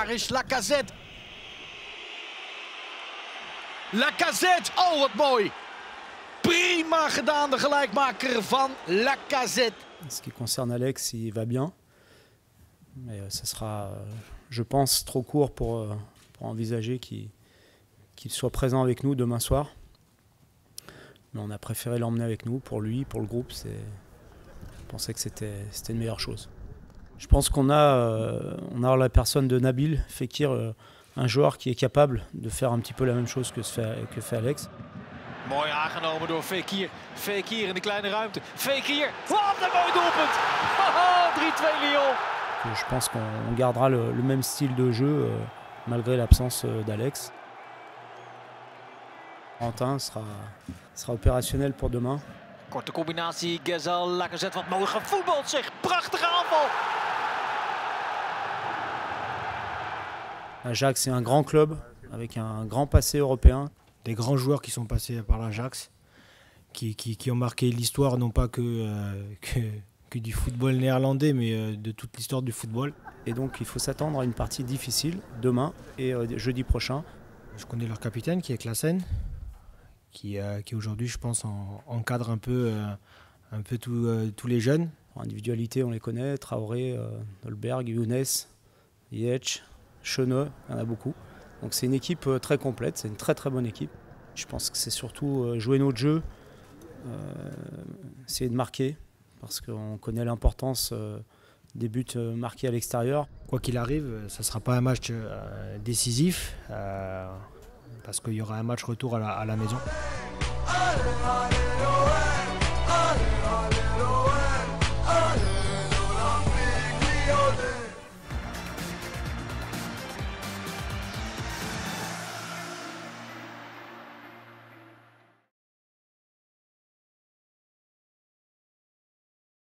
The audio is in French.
Daar is Lacazette. Lacazette, oh wat mooi. Prima gedaan, de gelijkmaker van Lacazette. En ce qui concerne Alex, il va bien. Mais ça sera, je pense, trop court pour envisager qu'il soit présent avec nous demain soir. Mais on a préféré l'emmener avec nous pour lui, pour le groupe. Je pensais que c'était une meilleure chose. Je pense qu'on a la personne de Nabil Fekir, un joueur qui est capable de faire un petit peu la même chose que fait Alex. Mooi aangenomen door Fekir. Fekir in de kleine ruimte. Fekir, wat een mooi doelpunt. 3-2 Lyon. Je pense qu'on gardera le même style de jeu malgré l'absence d'Alex. Quentin sera opérationnel pour demain. Korte combinatie, Ghezzal, Lacazette, wat mooi gevoetbald zeg. Prachtige aanval. Ajax, c'est un grand club avec un grand passé européen. Des grands joueurs qui sont passés par l'Ajax, qui ont marqué l'histoire, non pas que du football néerlandais, mais de toute l'histoire du football. Et donc il faut s'attendre à une partie difficile demain et jeudi prochain. Je connais leur capitaine qui est Klaassen, qui aujourd'hui, je pense, encadre un peu tous les jeunes. En individualité, on les connaît, Traoré, Dolberg, Younes, Ziyech, Schöne, il y en a beaucoup. Donc c'est une équipe très complète, c'est une très très bonne équipe. Je pense que c'est surtout jouer notre jeu, essayer de marquer, parce qu'on connaît l'importance des buts marqués à l'extérieur. Quoi qu'il arrive, ça ne sera pas un match décisif, parce qu'il y aura un match retour à la maison.